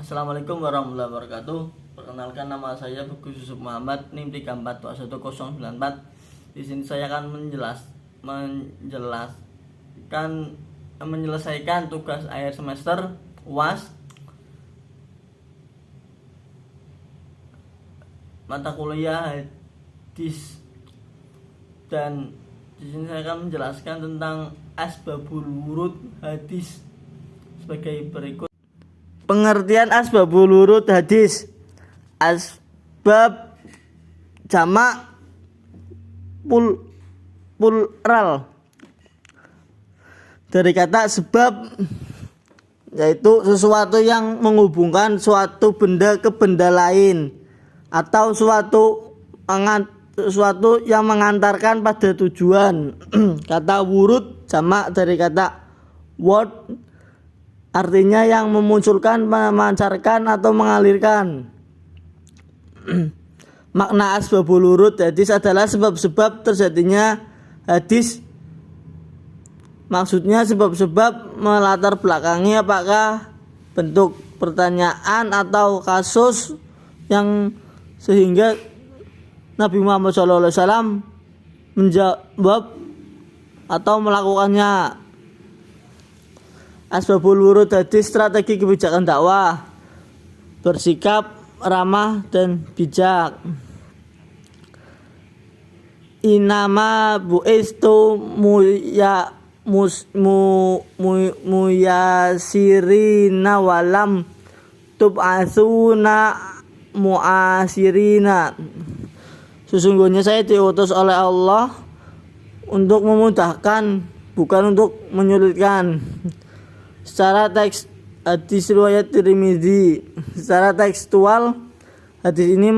Assalamualaikum warahmatullahi wabarakatuh. Perkenalkan, nama saya Bagus Yusuf Muhammad, NIM 34211094. Di sini saya akan menyelesaikan tugas akhir semester UAS mata kuliah hadis, dan di sini saya akan menjelaskan tentang asbabul wurud hadis sebagai berikut. Pengertian asbabul wurud hadis. Asbab jamak plural dari kata sebab, yaitu sesuatu yang menghubungkan suatu benda ke benda lain, atau suatu yang mengantarkan pada tujuan. Kata wurud jamak dari kata word, artinya yang memunculkan, memancarkan atau mengalirkan. Makna asbabul wurud hadis adalah sebab-sebab terjadinya hadis. Maksudnya sebab-sebab melatar belakangi apakah bentuk pertanyaan atau kasus yang sehingga Nabi Muhammad SAW menjawab atau melakukannya. Asbabul wurud hadis, strategi kebijakan dakwah, bersikap ramah dan bijak. Inama bu'istu muyasirina walam tub'asuna mu'asirina. Sesungguhnya saya diutus oleh Allah untuk memudahkan, bukan untuk menyulitkan. Secara teks hadis riwayat Tirmidzi, secara tekstual hadis ini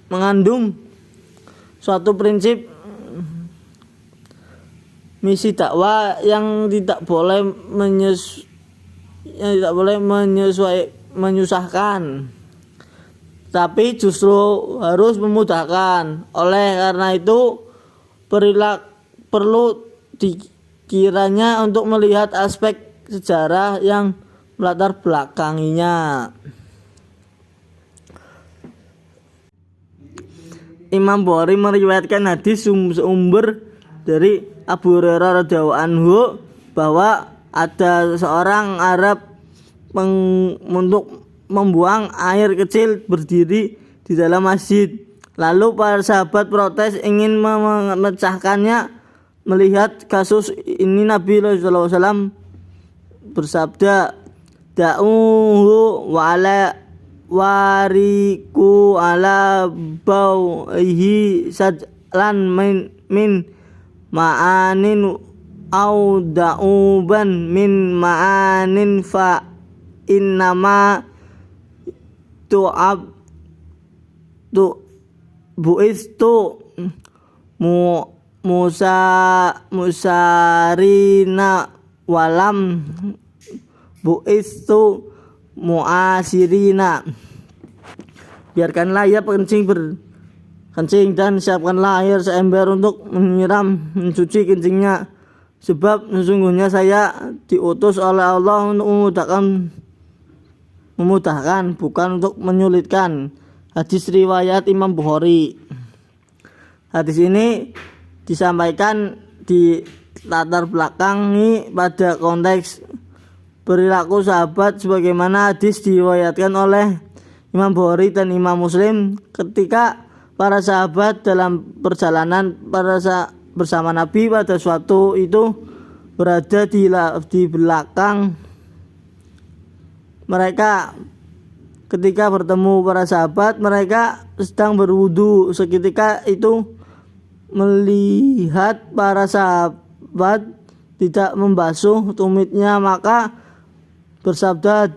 mengandung suatu prinsip misi dakwah yang tidak boleh menyusahkan, tapi justru harus memudahkan. Oleh karena itu perlu dikiranya untuk melihat aspek sejarah yang melatar belakanginya. Imam Bukhari meriwayatkan hadis sumber dari Abu Hurairah radhiyallahu anhu bahwa ada seorang Arab untuk membuang air kecil berdiri di dalam masjid. Lalu para sahabat protes ingin memecahkannya. Melihat kasus ini, Nabi sallallahu alaihi wasallam bersabda, "Da'uhu wa ala wariku ala bauhi sajlan min ma'anin au da'uban min ma'anin fa innama bu'istu musarina walam bu'istu mu'asirina. Biarkanlah ia berkencing dan siapkanlah air seember untuk mencuci kencingnya, sebab sesungguhnya saya diutus oleh Allah untuk memudahkan, bukan untuk menyulitkan. Hadis riwayat Imam Bukhari. Hadis ini disampaikan di latar belakangi pada konteks perilaku sahabat, sebagaimana hadis diriwayatkan oleh Imam Bukhari dan Imam Muslim ketika para sahabat dalam perjalanan bersama Nabi pada suatu itu berada di belakang mereka. Ketika bertemu para sahabat, mereka sedang berwudu. Seketika itu melihat para sahabat tidak membasuh tumitnya, maka bersabda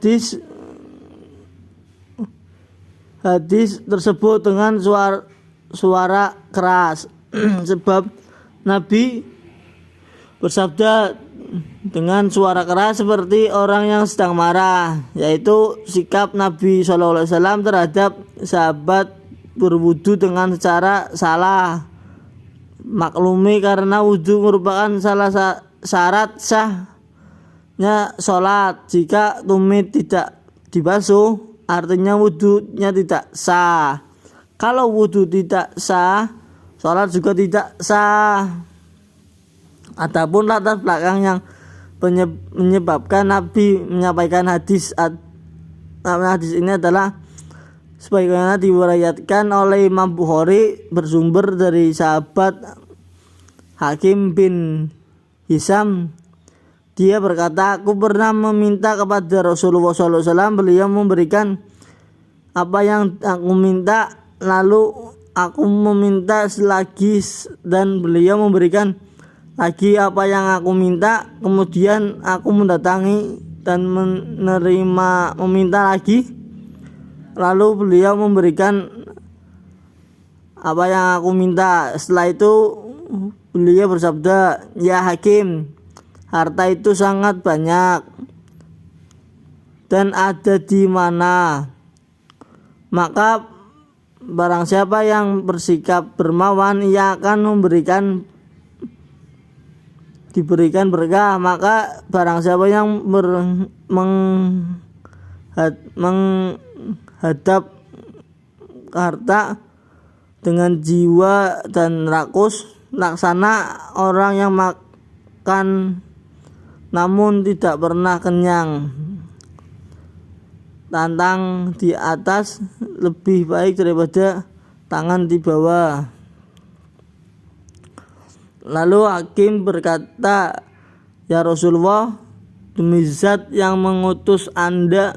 hadis tersebut dengan suara keras. Sebab Nabi bersabda dengan suara keras seperti orang yang sedang marah, yaitu sikap Nabi SAW terhadap sahabat berwudu dengan secara salah. Maklumi karena wudu merupakan salah syarat sah sholat. Jika tumit tidak dibasuh, artinya wudunya tidak sah. Kalau wudu tidak sah, sholat juga tidak sah. Adapun latar belakang yang menyebabkan Nabi menyampaikan hadis ini adalah sebagaimana diriwayatkan oleh Imam Bukhari bersumber dari sahabat Hakim bin Hizam. Dia berkata, aku pernah meminta kepada Rasulullah SAW, beliau memberikan apa yang aku minta, lalu aku meminta lagi dan beliau memberikan lagi apa yang aku minta. Kemudian aku mendatangi dan meminta lagi, lalu beliau memberikan apa yang aku minta. Setelah itu beliau bersabda, ya Hakim, harta itu sangat banyak dan ada di mana? Maka barang siapa yang bersikap dermawan, ia akan diberikan berkah. Maka barang siapa yang menghadap harta dengan jiwa dan rakus, laksana orang yang makan namun tidak pernah kenyang. Tantang di atas lebih baik daripada tangan di bawah. Lalu Hakim berkata, ya Rasulullah, demi zat yang mengutus Anda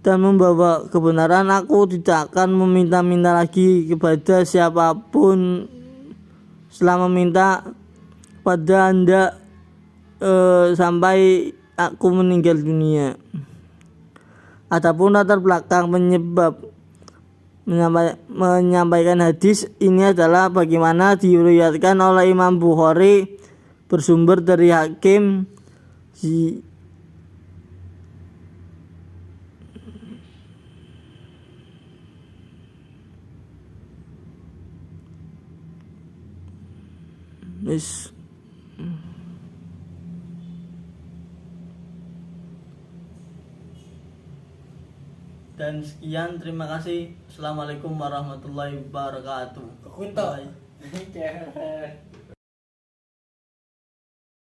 dan membawa kebenaran, aku tidak akan meminta-minta lagi kepada siapapun setelah meminta pada Anda sampai aku meninggal dunia. Adapun latar belakang menyampaikan hadis ini adalah bagaimana diriwayatkan oleh Imam Bukhari bersumber dari Hakim dan sekian, terima kasih. Assalamualaikum warahmatullahi wabarakatuh. Bye.